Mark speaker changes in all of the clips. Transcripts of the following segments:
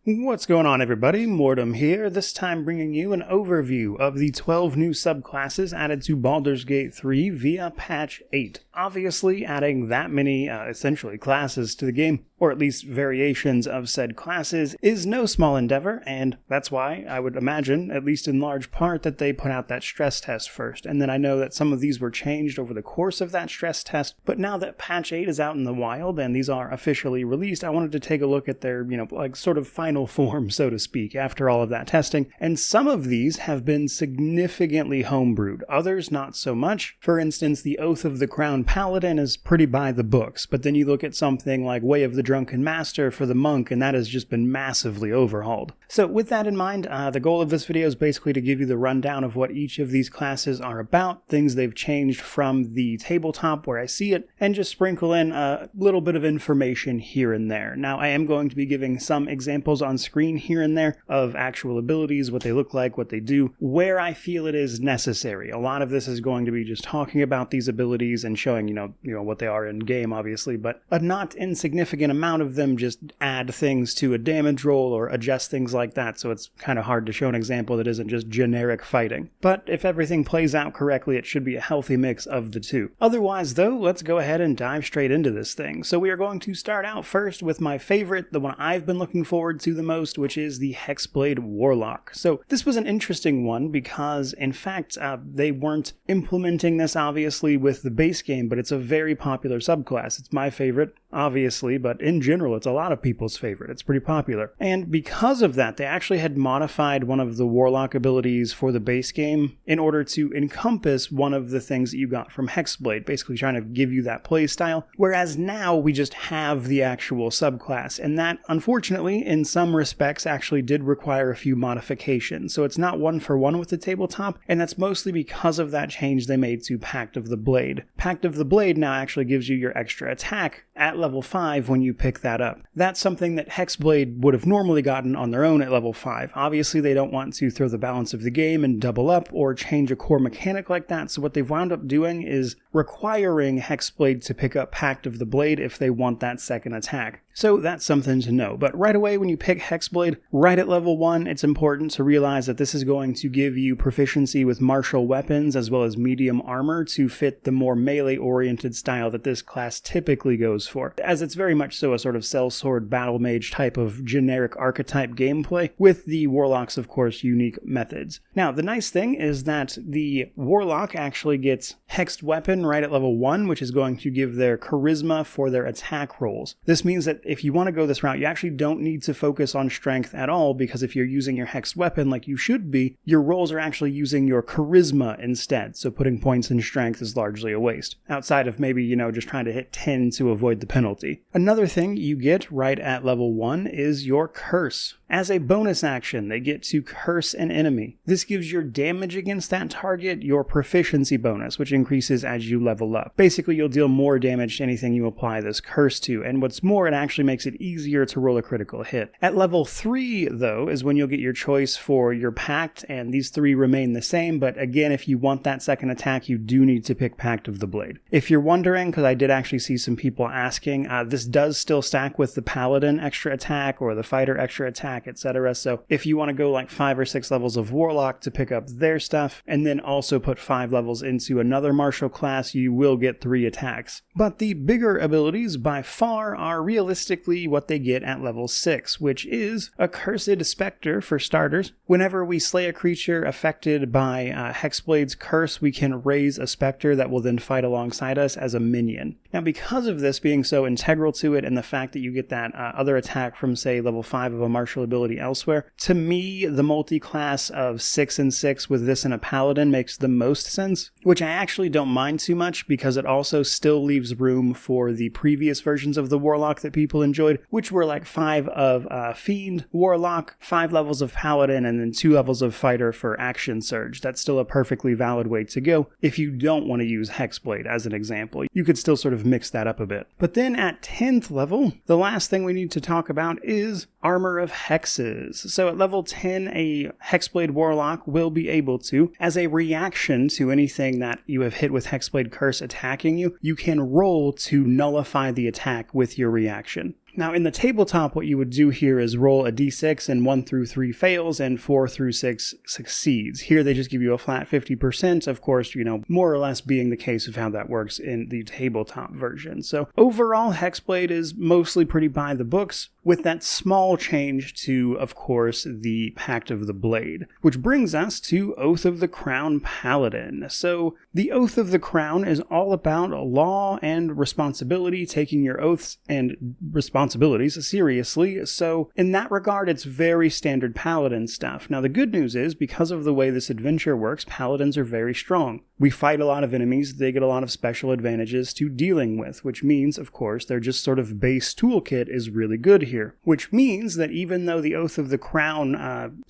Speaker 1: What's going on, everybody? Mortem here, this time bringing you an overview of the 12 new subclasses added to Baldur's Gate 3 via patch 8. Obviously, adding that many, essentially, classes to the game, or at least variations of said classes, is no small endeavor, and that's why I would imagine, at least in large part, that they put out that stress test first. And then I know that some of these were changed over the course of that stress test, but now that patch 8 is out in the wild and these are officially released, I wanted to take a look at their, sort of final form, so to speak, after all of that testing. And some of these have been significantly homebrewed, others not so much. For instance, the Oath of the Crown Paladin is pretty by the books, but then you look at something like Way of the Drunken Master for the Monk, and that has just been massively overhauled. So with that in mind, the goal of this video is basically to give you the rundown of what each of these classes are about, things they've changed from the tabletop where I see it, and just sprinkle in a little bit of information here and there. Now, I am going to be giving some examples on screen here and there of actual abilities, what they look like, what they do, where I feel it is necessary. A lot of this is going to be just talking about these abilities and showing, what they are in game, obviously, but a not insignificant amount of them just add things to a damage roll or adjust things like that, so it's kind of hard to show an example that isn't just generic fighting. But if everything plays out correctly, it should be a healthy mix of the two. Otherwise, though, let's go ahead and dive straight into this thing. So we are going to start out first with my favorite, the one I've been looking forward to the most, which is the Hexblade Warlock. So this was an interesting one because, in fact, they weren't implementing this, obviously, with the base game, but it's a very popular subclass. It's my favorite, obviously, but in general, it's a lot of people's favorite. It's pretty popular. And because of that, they actually had modified one of the Warlock abilities for the base game in order to encompass one of the things that you got from Hexblade, basically trying to give you that play style, whereas now we just have the actual subclass, and that, unfortunately, in some respects, actually did require a few modifications. So it's not one for one with the tabletop, and that's mostly because of that change they made to Pact of the Blade. Pact of the Blade now actually gives you your extra attack at level 5 when you pick that up. That's something that Hexblade would have normally gotten on their own at level 5. Obviously, they don't want to throw the balance of the game and double up or change a core mechanic like that, so what they've wound up doing is requiring Hexblade to pick up Pact of the Blade if they want that second attack. So that's something to know. But right away when you pick Hexblade, right at level 1, it's important to realize that this is going to give you proficiency with martial weapons as well as medium armor to fit the more melee-oriented style that this class typically goes for, as it's very much so a sort of sellsword battle mage type of generic archetype gameplay, with the Warlock's, of course, unique methods. Now, the nice thing is that the Warlock actually gets Hexed Weapon right at level 1, which is going to give their charisma for their attack rolls. This means that if you want to go this route, you actually don't need to focus on strength at all, because if you're using your Hexed Weapon like you should be, your rolls are actually using your charisma instead, so putting points in strength is largely a waste, outside of maybe, just trying to hit 10 to avoid the penalty. Another thing you get right at level 1 is your Curse. As a bonus action, they get to curse an enemy. This gives your damage against that target your proficiency bonus, which increases as you level up. Basically, you'll deal more damage to anything you apply this curse to, and what's more, it actually makes it easier to roll a critical hit. At level 3, though, is when you'll get your choice for your Pact, and these 3 remain the same, but again, if you want that second attack, you do need to pick Pact of the Blade. If you're wondering, because I did actually see some people asking, this does still stack with the Paladin extra attack or the Fighter extra attack, etc. So if you want to go like 5 or 6 levels of Warlock to pick up their stuff, and then also put 5 levels into another martial class, you will get 3 attacks. But the bigger abilities by far are realistically what they get at level 6, which is Accursed Spectre for starters. Whenever we slay a creature affected by Hexblade's curse, we can raise a spectre that will then fight alongside us as a minion. Now, because of this being so integral to it, and the fact that you get that other attack from, say, level 5 of a martial ability elsewhere, to me, the multi-class of 6 and 6 with this and a Paladin makes the most sense, which I actually don't mind too much, because it also still leaves room for the previous versions of the Warlock that people enjoyed, which were like 5 of Fiend, Warlock, 5 levels of Paladin, and then 2 levels of Fighter for Action Surge. That's still a perfectly valid way to go if you don't want to use Hexblade as an example. You could still sort of mix that up a bit. But then at 10th level, the last thing we need to talk about is Armor of Hexes. So at level 10, a Hexblade Warlock will be able to, as a reaction to anything that you have hit with Hexblade Curse attacking you, you can roll to nullify the attack with your reaction. Now in the tabletop, what you would do here is roll a d6 and 1 through 3 fails and 4 through 6 succeeds. Here they just give you a flat 50%, of course, more or less being the case of how that works in the tabletop version. So overall, Hexblade is mostly pretty by the books, with that small change to, of course, the Pact of the Blade, which brings us to Oath of the Crown Paladin. So the Oath of the Crown is all about law and responsibility, taking your oaths and responsibilities seriously. So in that regard, it's very standard Paladin stuff. Now the good news is, because of the way this adventure works, Paladins are very strong. We fight a lot of enemies, they get a lot of special advantages to dealing with, which means, of course, their just sort of base toolkit is really good here. Which means that even though the Oath of the Crown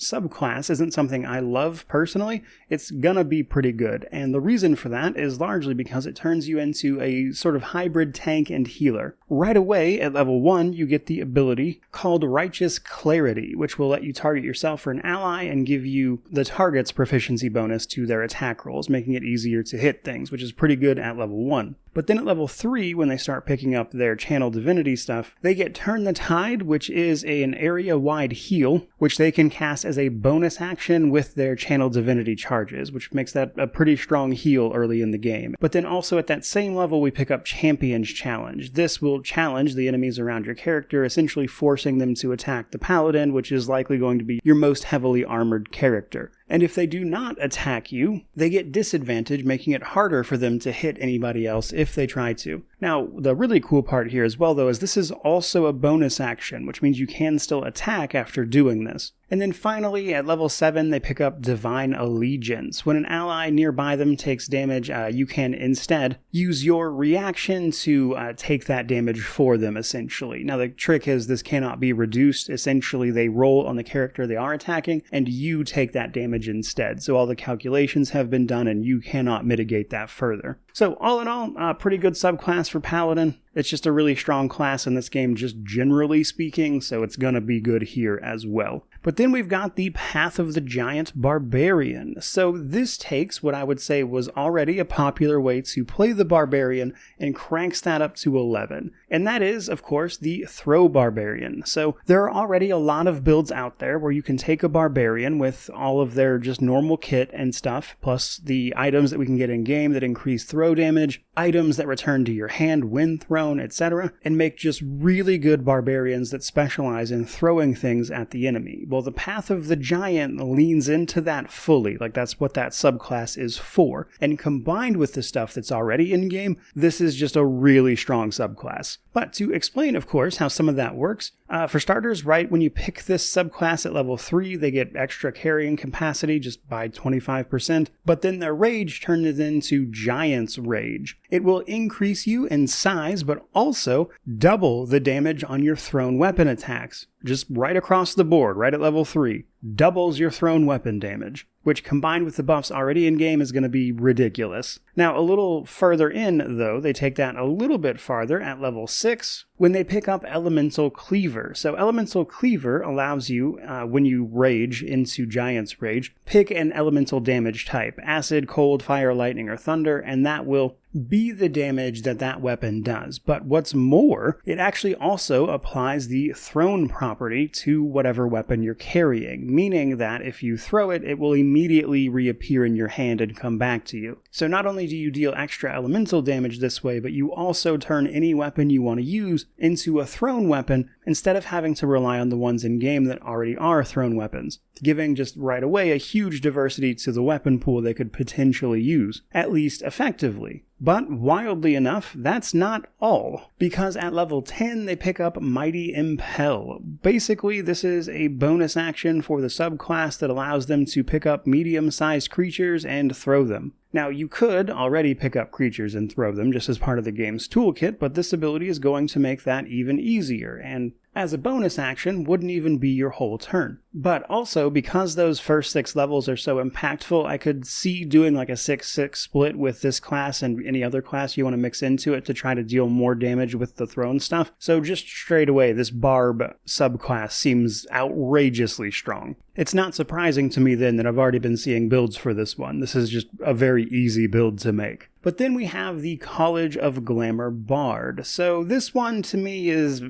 Speaker 1: subclass isn't something I love personally, it's gonna be pretty good. And the reason for that is largely because it turns you into a sort of hybrid tank and healer. Right away, at level 1, you get the ability called Righteous Clarity, which will let you target yourself or an ally and give you the target's proficiency bonus to their attack rolls, making it easier to hit things, which is pretty good at level 1. But then at level 3, when they start picking up their Channel Divinity stuff, they get Turn the Tide, which is an area-wide heal, which they can cast as a bonus action with their Channel Divinity charges, which makes that a pretty strong heal early in the game. But then also at that same level, we pick up Champion's Challenge. This will challenge the enemies around your character, essentially forcing them to attack the Paladin, which is likely going to be your most heavily armored character. And if they do not attack you, they get disadvantage, making it harder for them to hit anybody else if they try to. Now, the really cool part here as well, though, is this is also a bonus action, which means you can still attack after doing this. And then finally, at level 7, they pick up Divine Allegiance. When an ally nearby them takes damage, you can instead use your reaction to take that damage for them, essentially. Now, the trick is this cannot be reduced. Essentially, they roll on the character they are attacking, and you take that damage instead. So all the calculations have been done, and you cannot mitigate that further. So all in all, pretty good subclass for Paladin. It's just a really strong class in this game, just generally speaking, so it's gonna be good here as well. But then we've got the Path of the Giant Barbarian. So this takes what I would say was already a popular way to play the Barbarian and cranks that up to 11. And that is, of course, the Throw Barbarian. So there are already a lot of builds out there where you can take a Barbarian with all of their just normal kit and stuff, plus the items that we can get in game that increase throw damage, items that return to your hand when thrown, etc., and make just really good Barbarians that specialize in throwing things at the enemy. Well, the Path of the Giant leans into that fully, like that's what that subclass is for, and combined with the stuff that's already in-game, this is just a really strong subclass. But to explain, of course, how some of that works, for starters, right when you pick this subclass at level 3, they get extra carrying capacity just by 25%, but then their rage turns into Giant's Rage. It will increase you in size, but also double the damage on your thrown weapon attacks. Just right across the board, right at level 3, doubles your thrown weapon damage, which combined with the buffs already in-game is going to be ridiculous. Now, a little further in, though, they take that a little bit farther at level 6, when they pick up Elemental Cleaver. So Elemental Cleaver allows you, when you rage into Giant's Rage, pick an elemental damage type, acid, cold, fire, lightning, or thunder, and that will be the damage that that weapon does. But what's more, it actually also applies the thrown property to whatever weapon you're carrying, meaning that if you throw it, it will immediately reappear in your hand and come back to you. So not only do you deal extra elemental damage this way, but you also turn any weapon you want to use into a thrown weapon instead of having to rely on the ones in game that already are thrown weapons, giving just right away a huge diversity to the weapon pool they could potentially use, at least effectively. But wildly enough, that's not all, because at level 10 they pick up Mighty Impel. Basically, this is a bonus action for the subclass that allows them to pick up medium-sized creatures and throw them. Now, you could already pick up creatures and throw them just as part of the game's toolkit, but this ability is going to make that even easier, and as a bonus action, wouldn't even be your whole turn. But also, because those first 6 levels are so impactful, I could see doing like a 6-6 split with this class and any other class you want to mix into it to try to deal more damage with the thrown stuff. So just straight away, this Barb subclass seems outrageously strong. It's not surprising to me then that I've already been seeing builds for this one. This is just a very easy build to make. But then we have the College of Glamour Bard. So this one to me is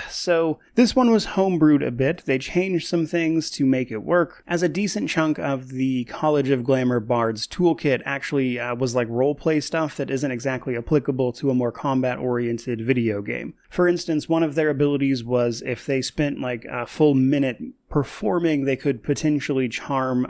Speaker 1: So this one was homebrewed a bit. They changed some things to make it work, as a decent chunk of the College of Glamour Bard's toolkit actually was like roleplay stuff that isn't exactly applicable to a more combat-oriented video game. For instance, one of their abilities was if they spent like a full minute performing, they could potentially charm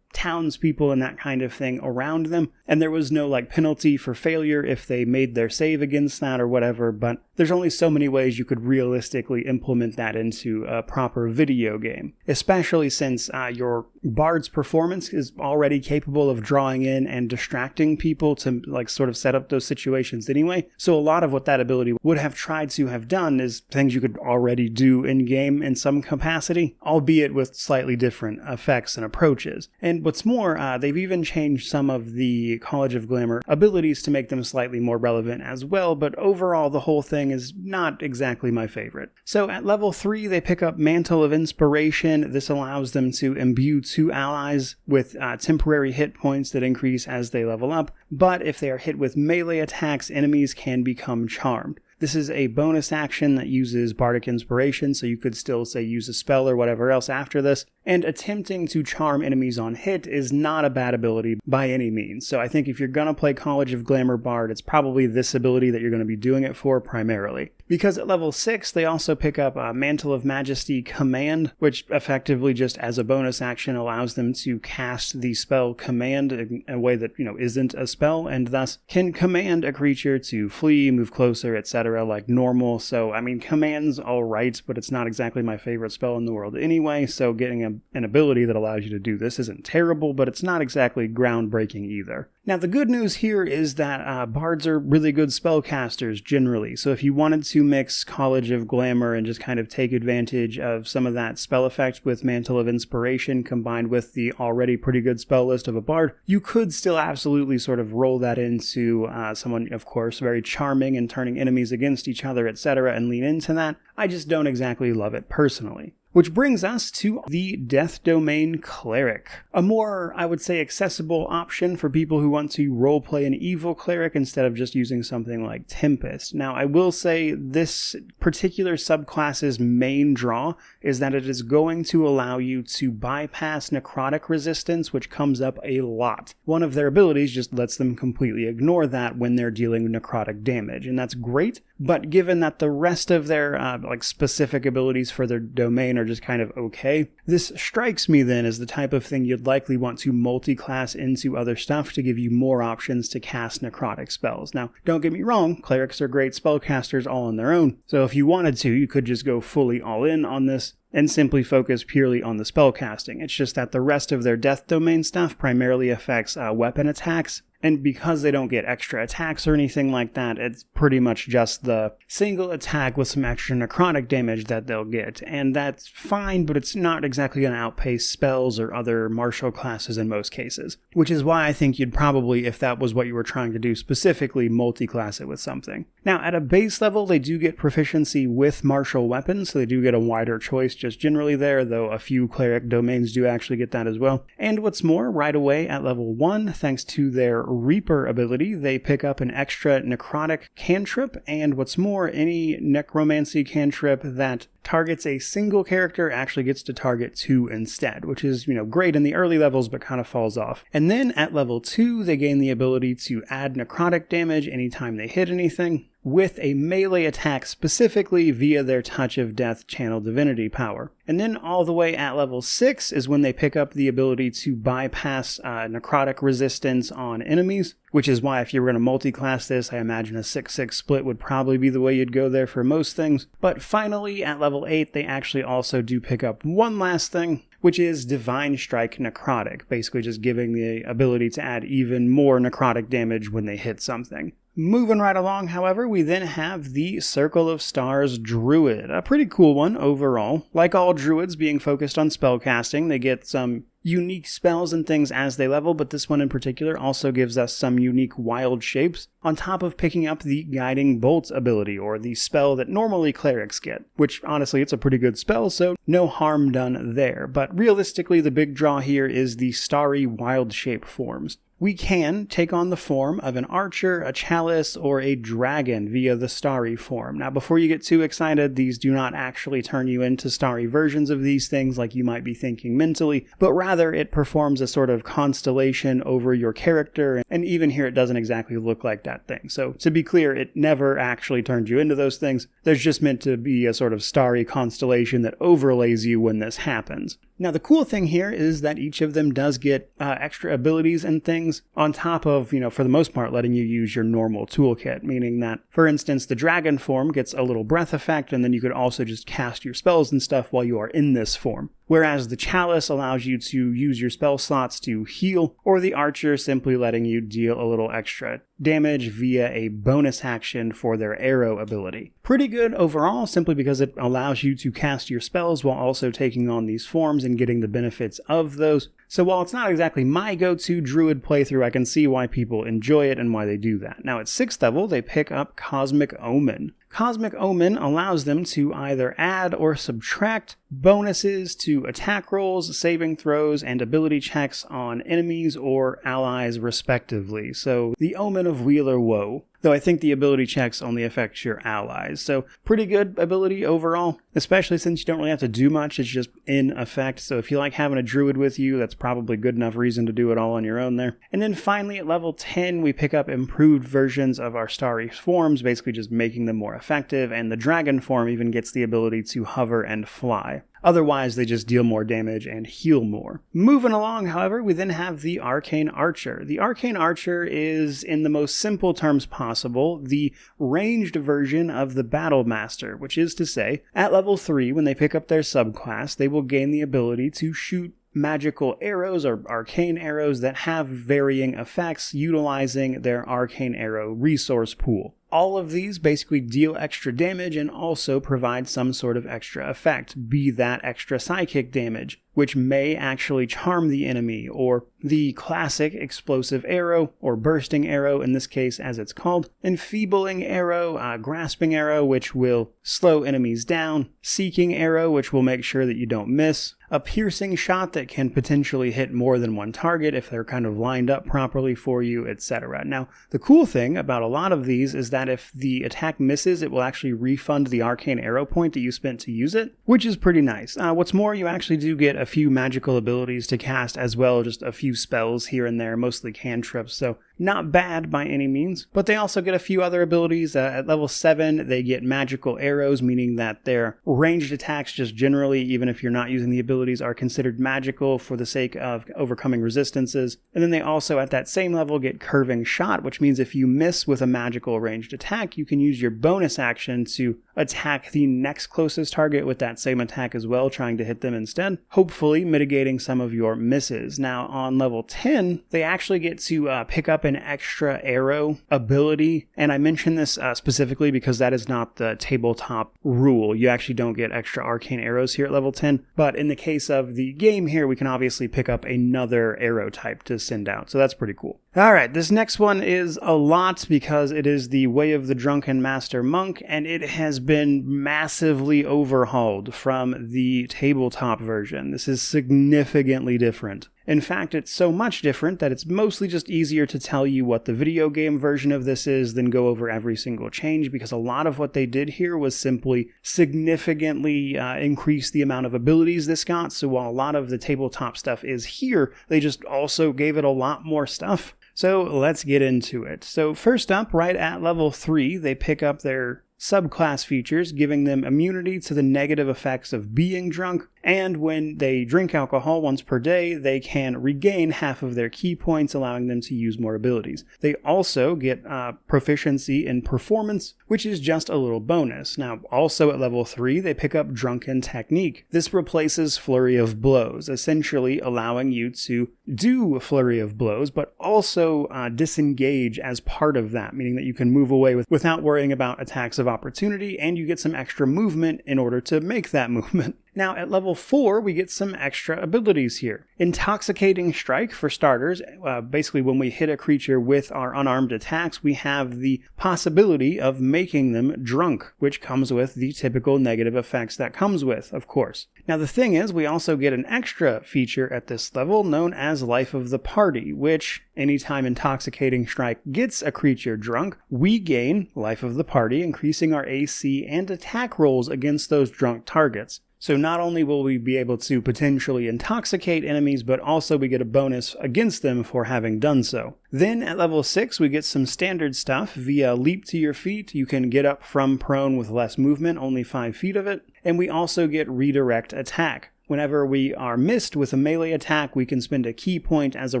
Speaker 1: townspeople and that kind of thing around them, and there was no like penalty for failure if they made their save against that or whatever, but there's only so many ways you could realistically implement that into a proper video game, especially since your bard's performance is already capable of drawing in and distracting people to like sort of set up those situations anyway. So a lot of what that ability would have tried to have done is things you could already do in game in some capacity, albeit with slightly different effects and approaches. And what's more, they've even changed some of the College of Glamour abilities to make them slightly more relevant as well, but overall the whole thing is not exactly my favorite. So at level 3 they pick up Mantle of Inspiration. This allows them to imbue 2 allies with temporary hit points that increase as they level up, but if they are hit with melee attacks, enemies can become charmed. This is a bonus action that uses Bardic Inspiration, so you could still, say, use a spell or whatever else after this, and attempting to charm enemies on hit is not a bad ability by any means. So I think if you're going to play College of Glamour Bard, it's probably this ability that you're going to be doing it for primarily. Because at level 6, they also pick up Mantle of Majesty Command, which effectively just as a bonus action allows them to cast the spell Command in a way that, isn't a spell, and thus can command a creature to flee, move closer, etc. like normal. So, Command's alright, but it's not exactly my favorite spell in the world anyway, so getting an ability that allows you to do this isn't terrible, but it's not exactly groundbreaking either. Now, the good news here is that bards are really good spellcasters generally, so if you wanted to mix College of Glamour and just kind of take advantage of some of that spell effect with Mantle of Inspiration combined with the already pretty good spell list of a bard, you could still absolutely sort of roll that into someone, of course, very charming and turning enemies against each other, etc., and lean into that. I just don't exactly love it personally. Which brings us to the Death Domain Cleric. A more, I would say, accessible option for people who want to roleplay an evil cleric instead of just using something like Tempest. Now, I will say this particular subclass's main draw is that it is going to allow you to bypass necrotic resistance, which comes up a lot. One of their abilities just lets them completely ignore that when they're dealing necrotic damage, and that's great, but given that the rest of their specific abilities for their domain are just kind of okay, this strikes me then as the type of thing you'd likely want to multi-class into other stuff to give you more options to cast necrotic spells. Now, don't get me wrong, clerics are great spellcasters all on their own, so if you wanted to, you could just go fully all in on this and simply focus purely on the spellcasting. It's just that the rest of their death domain stuff primarily affects weapon attacks, and because they don't get extra attacks or anything like that, it's pretty much just the single attack with some extra necrotic damage that they'll get, and that's fine, but it's not exactly going to outpace spells or other martial classes in most cases, which is why I think you'd probably, if that was what you were trying to do specifically, multi-class it with something. Now, at a base level, they do get proficiency with martial weapons, so they do get a wider choice just generally there, though a few cleric domains do actually get that as well. And what's more, right away at level 1, thanks to their Reaper ability, they pick up an extra necrotic cantrip, and what's more, any necromancy cantrip that targets a single character actually gets to target 2 instead, which is, great in the early levels, but kind of falls off. And then at level 2, they gain the ability to add necrotic damage anytime they hit anything, with a melee attack specifically via their Touch of Death Channel Divinity power. And then all the way at level 6 is when they pick up the ability to bypass necrotic resistance on enemies, which is why if you were going to multi-class this, I imagine a 6-6 split would probably be the way you'd go there for most things. But finally, at level 8, they actually also do pick up one last thing, which is Divine Strike Necrotic, basically just giving the ability to add even more necrotic damage when they hit something. Moving right along, however, we then have the Circle of Stars Druid, a pretty cool one overall. Like all druids being focused on spellcasting, they get some unique spells and things as they level, but this one in particular also gives us some unique wild shapes, on top of picking up the Guiding Bolt ability, or the spell that normally clerics get, which honestly it's a pretty good spell, so no harm done there. But realistically, the big draw here is the starry wild shape forms. we can take on the form of an archer, a chalice, or a dragon via the starry form. Now, before you get too excited, these do not actually turn you into starry versions of these things like you might be thinking mentally, but rather it performs a sort of constellation over your character, and even here it doesn't exactly look like that thing. So to be clear, it never actually turns you into those things. There's just meant to be a sort of starry constellation that overlays you when this happens. Now, the cool thing here is that each of them does get extra abilities and things on top of, for the most part, letting you use your normal toolkit, meaning that, for instance, the dragon form gets a little breath effect, and then you could also just cast your spells and stuff while you are in this form. Whereas the chalice allows you to use your spell slots to heal, or the archer simply letting you deal a little extra damage via a bonus action for their arrow ability. Pretty good overall, simply because it allows you to cast your spells while also taking on these forms and getting the benefits of those. So while it's not exactly my go-to Druid playthrough, I can see why people enjoy it and why they do that. Now at 6th level, they pick up Cosmic Omen. Cosmic Omen allows them to either add or subtract bonuses to attack rolls, saving throws, and ability checks on enemies or allies respectively. So the Omen of Weal or Woe. Though I think the ability checks only affect your allies. So pretty good ability overall, especially since you don't really have to do much, it's just in effect. So if you like having a druid with you, that's probably good enough reason to do it all on your own there. And then finally at level 10, we pick up improved versions of our starry forms, basically just making them more effective, and the dragon form even gets the ability to hover and fly. Otherwise, they just deal more damage and heal more. Moving along, however, we then have the Arcane Archer. The Arcane Archer is, in the most simple terms possible, the ranged version of the Battle Master, which is to say, at level 3, when they pick up their subclass, they will gain the ability to shoot magical arrows or arcane arrows that have varying effects utilizing their arcane arrow resource pool. All of these basically deal extra damage and also provide some sort of extra effect, be that extra psychic damage, which may actually charm the enemy, or the classic explosive arrow, or bursting arrow in this case as it's called, enfeebling arrow, grasping arrow, which will slow enemies down, seeking arrow, which will make sure that you don't miss, a piercing shot that can potentially hit more than one target if they're kind of lined up properly for you, etc. Now, the cool thing about a lot of these is that if the attack misses, it will actually refund the arcane arrow point that you spent to use it, which is pretty nice. What's more, you actually do get a few magical abilities to cast as well, just a few spells here and there, mostly cantrips, so not bad by any means. But they also get a few other abilities. At level 7, they get magical arrows, meaning that their ranged attacks just generally, even if you're not using the abilities, are considered magical for the sake of overcoming resistances. And then they also, at that same level, get curving shot, which means if you miss with a magical ranged attack, you can use your bonus action to attack the next closest target with that same attack as well, trying to hit them instead, hopefully mitigating some of your misses. Now, on level 10, they actually get to pick up an extra arrow ability, and I mention this specifically because that is not the tabletop rule. You actually don't get extra arcane arrows here at level 10, but in the case of the game here, we can obviously pick up another arrow type to send out, so that's pretty cool. Alright, this next one is a lot because it is the Way of the Drunken Master Monk, and it has been massively overhauled from the tabletop version. This is significantly different. In fact, it's so much different that it's mostly just easier to tell you what the video game version of this is than go over every single change, because a lot of what they did here was simply significantly increase the amount of abilities this got. So while a lot of the tabletop stuff is here, they just also gave it a lot more stuff. So let's get into it. So first up, right at level 3, they pick up their subclass features, giving them immunity to the negative effects of being drunk, and when they drink alcohol once per day, they can regain half of their key points, allowing them to use more abilities. They also get proficiency in performance, which is just a little bonus. Now, also at level 3, they pick up Drunken Technique. This replaces Flurry of Blows, essentially allowing you to do a Flurry of Blows, but also disengage as part of that, meaning that you can move away without worrying about attacks of opportunity, and you get some extra movement in order to make that movement. Now at level 4 we get some extra abilities here. Intoxicating Strike for starters. Basically when we hit a creature with our unarmed attacks, we have the possibility of making them drunk, which comes with the typical negative effects that comes with, of course. Now the thing is, we also get an extra feature at this level known as Life of the Party, which anytime Intoxicating Strike gets a creature drunk, we gain Life of the Party, increasing our AC and attack rolls against those drunk targets. So not only will we be able to potentially intoxicate enemies, but also we get a bonus against them for having done so. Then at level 6 we get some standard stuff. Via Leap to your feet, you can get up from prone with less movement, only 5 feet of it. And we also get Redirect Attack. Whenever we are missed with a melee attack, we can spend a key point as a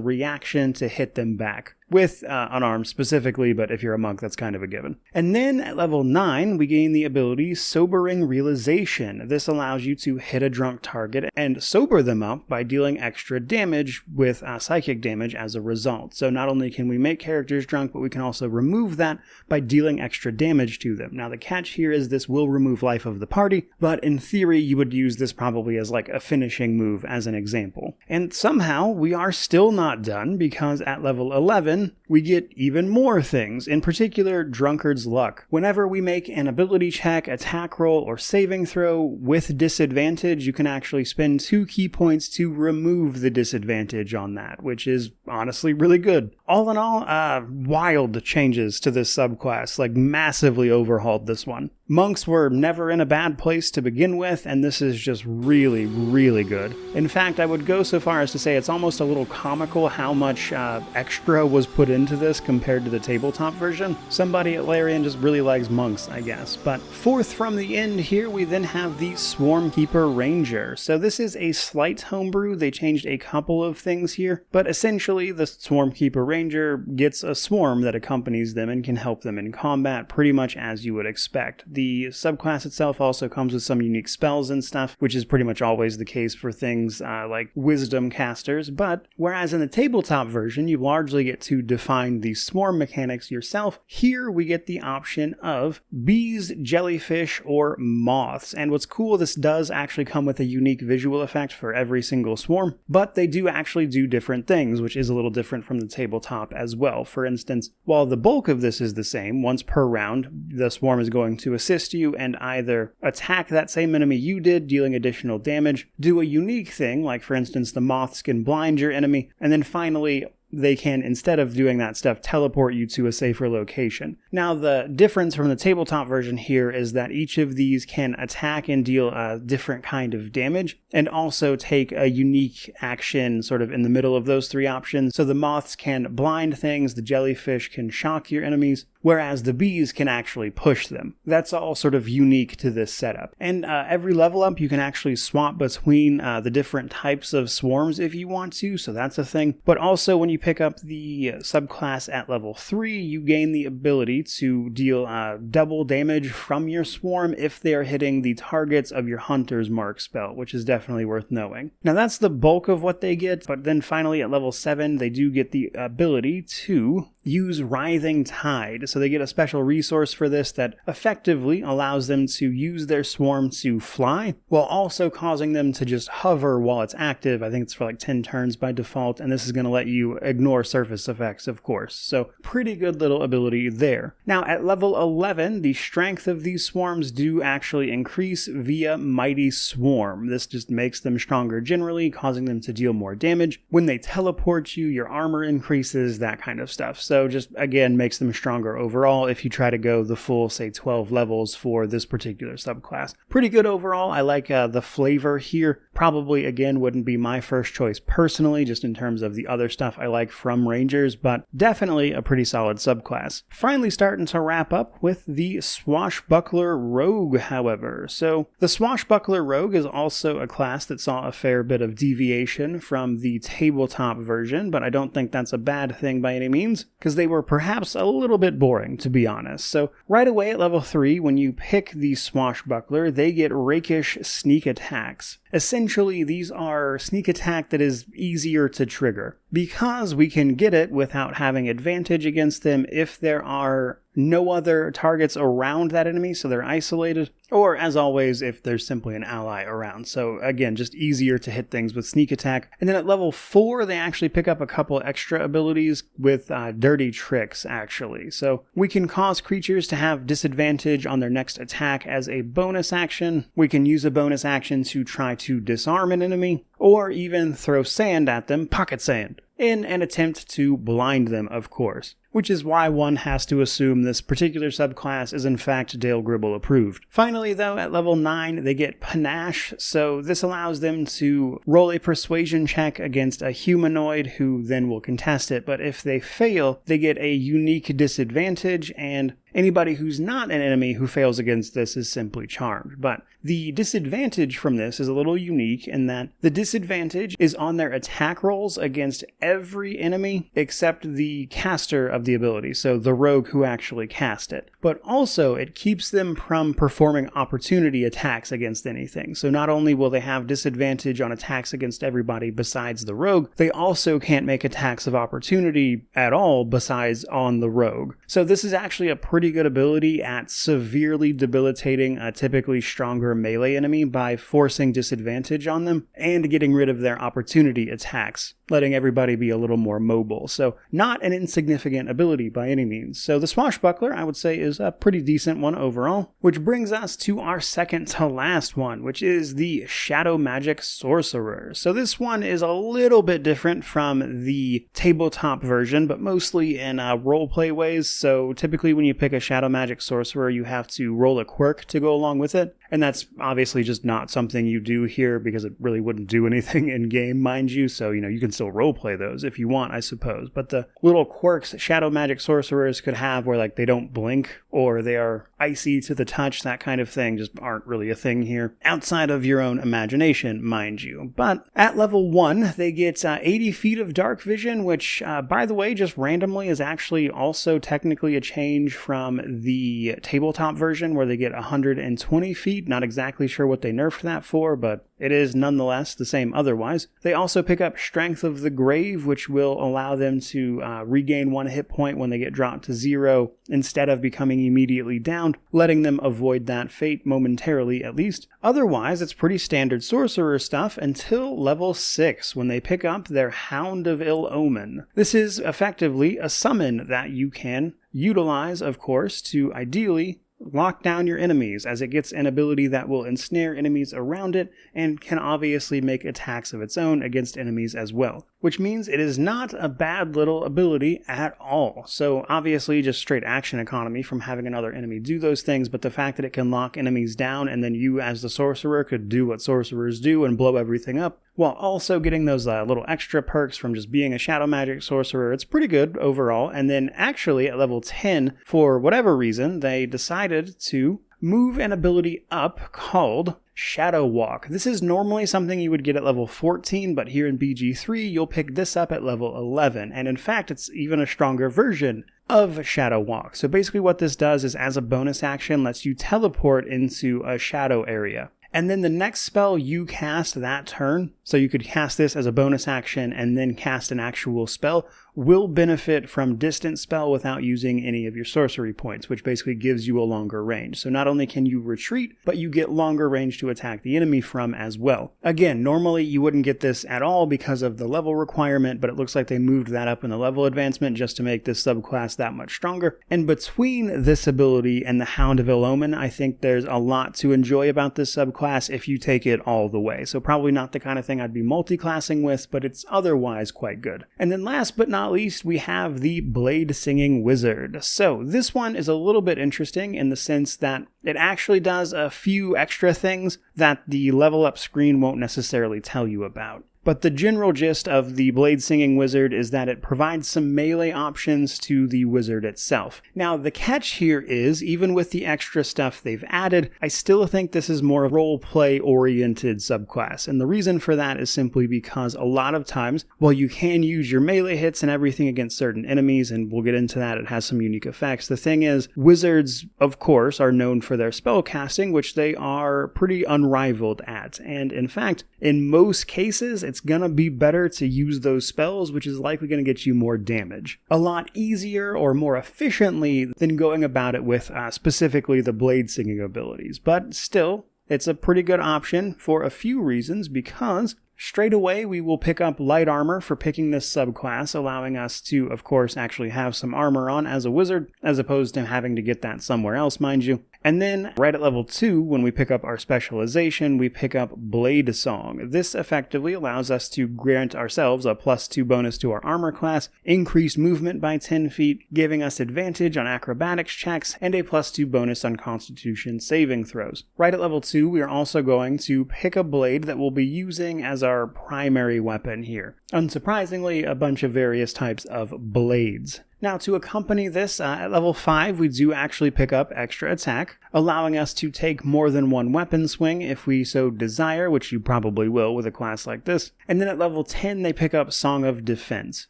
Speaker 1: reaction to hit them back. With unarmed specifically, but if you're a monk, that's kind of a given. And then at level 9, we gain the ability Sobering Realization. This allows you to hit a drunk target and sober them up by dealing extra damage with psychic damage as a result. So not only can we make characters drunk, but we can also remove that by dealing extra damage to them. Now the catch here is this will remove Life of the Party, but in theory you would use this probably as like a finishing move as an example. And somehow we are still not done, because at level 11, we get even more things, in particular Drunkard's Luck. Whenever we make an ability check, attack roll, or saving throw with disadvantage, you can actually spend 2 key points to remove the disadvantage on that, which is honestly really good. All in all, wild changes to this subclass, like massively overhauled this one. Monks were never in a bad place to begin with, and this is just really, really good. In fact, I would go so far as to say it's almost a little comical how much extra was put into this compared to the tabletop version. Somebody at Larian just really likes monks, I guess. But fourth from the end here, we then have the Swarmkeeper Ranger. So this is a slight homebrew. They changed a couple of things here, but essentially the Swarmkeeper Ranger gets a swarm that accompanies them and can help them in combat pretty much as you would expect. The subclass itself also comes with some unique spells and stuff, which is pretty much always the case for things like wisdom casters, but whereas in the tabletop version you largely get to define the swarm mechanics yourself, here we get the option of bees, jellyfish, or moths. And what's cool, this does actually come with a unique visual effect for every single swarm, but they do actually do different things, which is a little different from the tabletop as well. For instance, while the bulk of this is the same, once per round the swarm is going to assist you and either attack that same enemy you did, dealing additional damage, do a unique thing, like for instance the moths can blind your enemy, and then finally they can, instead of doing that stuff, teleport you to a safer location. Now, the difference from the tabletop version here is that each of these can attack and deal a different kind of damage, and also take a unique action sort of in the middle of those 3 options. So the moths can blind things, the jellyfish can shock your enemies, whereas the bees can actually push them. That's all sort of unique to this setup. And every level up, you can actually swap between the different types of swarms if you want to, so that's a thing. But also, when you pick up the subclass at level 3, you gain the ability to deal double damage from your swarm if they are hitting the targets of your Hunter's Mark spell, which is definitely worth knowing. Now that's the bulk of what they get, but then finally at level 7, they do get the ability to use Writhing Tide. So they get a special resource for this that effectively allows them to use their swarm to fly, while also causing them to just hover while it's active. I think it's for like 10 turns by default, and this is going to let you ignore surface effects, of course. So pretty good little ability there. Now at level 11, the strength of these swarms do actually increase via Mighty Swarm. This just makes them stronger generally, causing them to deal more damage. When they teleport you, your armor increases, that kind of stuff. So just, again, makes them stronger overall if you try to go the full, say, 12 levels for this particular subclass. Pretty good overall. I like the flavor here. Probably, again, wouldn't be my first choice personally, just in terms of the other stuff I like from Rangers, but definitely a pretty solid subclass. Finally starting to wrap up with the Swashbuckler Rogue, however. So the Swashbuckler Rogue is also a class that saw a fair bit of deviation from the tabletop version, but I don't think that's a bad thing by any means, because they were perhaps a little bit boring, to be honest. So right away at level 3, when you pick the Swashbuckler, they get rakish sneak attacks. Essentially, these are sneak attack that is easier to trigger, because we can get it without having advantage against them if there are no other targets around that enemy, so they're isolated, or as always, if there's simply an ally around. So again, just easier to hit things with sneak attack. And then at level 4, they actually pick up a couple extra abilities with dirty tricks, actually. So we can cause creatures to have disadvantage on their next attack as a bonus action. We can use a bonus action to try to disarm an enemy, or even throw sand at them, pocket sand, in an attempt to blind them, of course. Which is why one has to assume this particular subclass is in fact Dale Gribble approved. Finally though, at level 9 they get Panache, so this allows them to roll a persuasion check against a humanoid who then will contest it, but if they fail, they get a unique disadvantage, and anybody who's not an enemy who fails against this is simply charmed. But the disadvantage from this is a little unique in that the disadvantage is on their attack rolls against every enemy except the caster of the ability, so the rogue who actually cast it. But also, it keeps them from performing opportunity attacks against anything. So not only will they have disadvantage on attacks against everybody besides the rogue, they also can't make attacks of opportunity at all besides on the rogue. So this is actually a pretty good ability at severely debilitating a typically stronger melee enemy by forcing disadvantage on them and getting rid of their opportunity attacks, letting everybody be a little more mobile. So not an insignificant ability by any means. So the Swashbuckler, I would say, is a pretty decent one overall, which brings us to our second to last one, which is the Shadow Magic Sorcerer. So this one is a little bit different from the tabletop version, but mostly in roleplay ways. So typically when you pick a Shadow Magic Sorcerer, you have to roll a quirk to go along with it. And that's obviously just not something you do here because it really wouldn't do anything in game, mind you. So, you can still roleplay those if you want, I suppose. But the little quirks Shadow Magic Sorcerers could have where they don't blink or they are icy to the touch, that kind of thing, just aren't really a thing here. Outside of your own imagination, mind you. But at level 1, they get 80 feet of dark vision, which, by the way, just randomly is actually also technically a change from the tabletop version where they get 120 feet. Not exactly sure what they nerfed that for, but it is nonetheless the same otherwise. They also pick up Strength of the Grave, which will allow them to regain 1 hit point when they get dropped to 0 instead of becoming immediately downed, letting them avoid that fate momentarily at least. Otherwise, it's pretty standard sorcerer stuff until level 6 when they pick up their Hound of Ill Omen. This is effectively a summon that you can utilize, of course, to ideally lock down your enemies, as it gets an ability that will ensnare enemies around it and can obviously make attacks of its own against enemies as well. Which means it is not a bad little ability at all. So obviously just straight action economy from having another enemy do those things, but the fact that it can lock enemies down and then you as the sorcerer could do what sorcerers do and blow everything up, while also getting those little extra perks from just being a Shadow Magic Sorcerer, it's pretty good overall. And then actually at level 10, for whatever reason, they decided to move an ability up called Shadow Walk. This is normally something you would get at level 14, but here in BG3, you'll pick this up at level 11. And in fact, it's even a stronger version of Shadow Walk. So basically what this does is, as a bonus action, lets you teleport into a shadow area. And then the next spell you cast that turn, so you could cast this as a bonus action and then cast an actual spell, will benefit from distant spell without using any of your sorcery points, which basically gives you a longer range. So not only can you retreat, but you get longer range to attack the enemy from as well. Again, normally you wouldn't get this at all because of the level requirement, but it looks like they moved that up in the level advancement just to make this subclass that much stronger. And between this ability and the Hound of Ill Omen, I think there's a lot to enjoy about this subclass if you take it all the way. So probably not the kind of thing I'd be multi-classing with, but it's otherwise quite good. And then last but not least, we have the Bladesinging Wizard. So this one is a little bit interesting in the sense that it actually does a few extra things that the level up screen won't necessarily tell you about. But the general gist of the Bladesinging Wizard is that it provides some melee options to the wizard itself. Now, the catch here is, even with the extra stuff they've added, I still think this is more role-play-oriented subclass. And the reason for that is simply because a lot of times, while you can use your melee hits and everything against certain enemies, and we'll get into that, it has some unique effects, the thing is, wizards, of course, are known for their spell casting, which they are pretty unrivaled at. And in fact, in most cases, it's gonna be better to use those spells, which is likely gonna get you more damage. A lot easier or more efficiently than going about it with specifically the Bladesinging abilities. But still, it's a pretty good option for a few reasons, because straight away we will pick up light armor for picking this subclass, allowing us to, of course, actually have some armor on as a wizard, as opposed to having to get that somewhere else, mind you. And then, right at level 2, when we pick up our specialization, we pick up Bladesong. This effectively allows us to grant ourselves a +2 bonus to our armor class, increased movement by 10 feet, giving us advantage on acrobatics checks, and a +2 bonus on constitution saving throws. Right at level 2, we are also going to pick a blade that we'll be using as our primary weapon here. Unsurprisingly, a bunch of various types of blades. Now, to accompany this, at level 5, we do actually pick up extra attack, allowing us to take more than one weapon swing if we so desire, which you probably will with a class like this. And then at level 10, they pick up Song of Defense.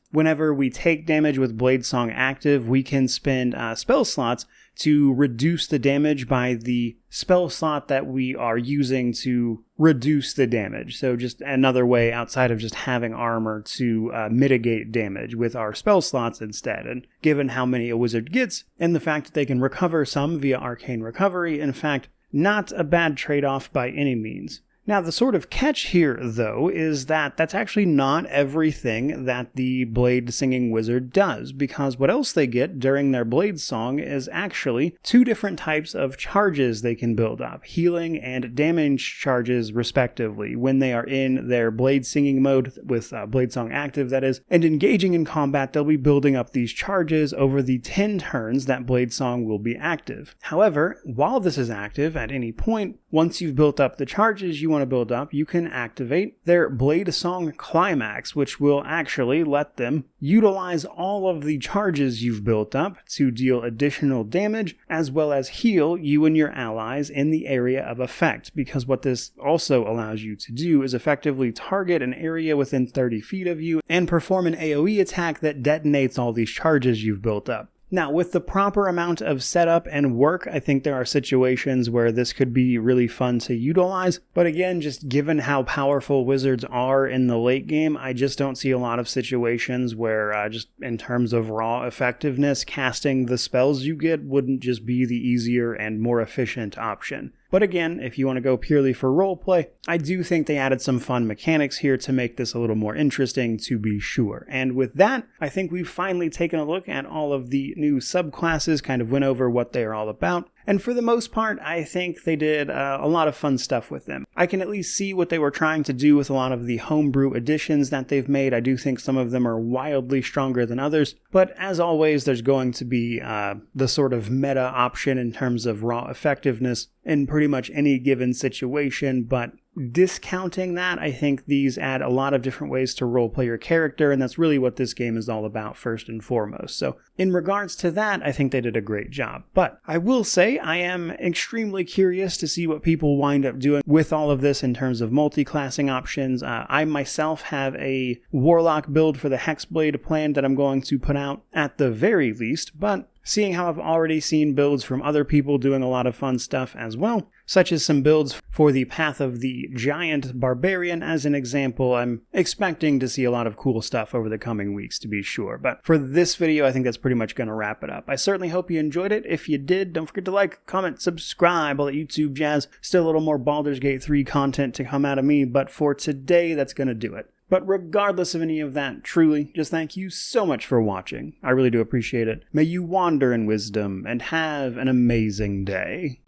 Speaker 1: Whenever we take damage with Bladesong active, we can spend spell slots to reduce the damage by the spell slot that we are using to reduce the damage. So just another way outside of just having armor to mitigate damage with our spell slots instead. And given how many a wizard gets, and the fact that they can recover some via Arcane Recovery, in fact, not a bad trade-off by any means. Now, the sort of catch here, though, is that that's actually not everything that the Bladesinging Wizard does, because what else they get during their Bladesong is actually 2 different types of charges they can build up, healing and damage charges respectively, when they are in their Bladesinging mode with Bladesong active, that is, and engaging in combat, they'll be building up these charges over the 10 turns that Bladesong will be active. However, while this is active, at any point, once you've built up the charges you want to build up, you can activate their Bladesong Climax, which will actually let them utilize all of the charges you've built up to deal additional damage, as well as heal you and your allies in the area of effect, because what this also allows you to do is effectively target an area within 30 feet of you and perform an AoE attack that detonates all these charges you've built up. Now, with the proper amount of setup and work, I think there are situations where this could be really fun to utilize. But again, just given how powerful wizards are in the late game, I just don't see a lot of situations where, just in terms of raw effectiveness, casting the spells you get wouldn't just be the easier and more efficient option. But again, if you want to go purely for roleplay, I do think they added some fun mechanics here to make this a little more interesting, to be sure. And with that, I think we've finally taken a look at all of the new subclasses, kind of went over what they are all about. And for the most part, I think they did a lot of fun stuff with them. I can at least see what they were trying to do with a lot of the homebrew additions that they've made. I do think some of them are wildly stronger than others. But as always, there's going to be the sort of meta option in terms of raw effectiveness in pretty much any given situation. But discounting that, I think these add a lot of different ways to roleplay your character, and that's really what this game is all about first and foremost. So in regards to that, I think they did a great job. But I will say I am extremely curious to see what people wind up doing with all of this in terms of multi-classing options. I myself have a Warlock build for the Hexblade plan that I'm going to put out at the very least, but seeing how I've already seen builds from other people doing a lot of fun stuff as well, such as some builds for the Path of the Giant Barbarian as an example, I'm expecting to see a lot of cool stuff over the coming weeks, to be sure. But for this video, I think that's pretty much going to wrap it up. I certainly hope you enjoyed it. If you did, don't forget to like, comment, subscribe, all that YouTube jazz. Still a little more Baldur's Gate 3 content to come out of me, but for today, that's going to do it. But regardless of any of that, truly, just thank you so much for watching. I really do appreciate it. May you wander in wisdom and have an amazing day.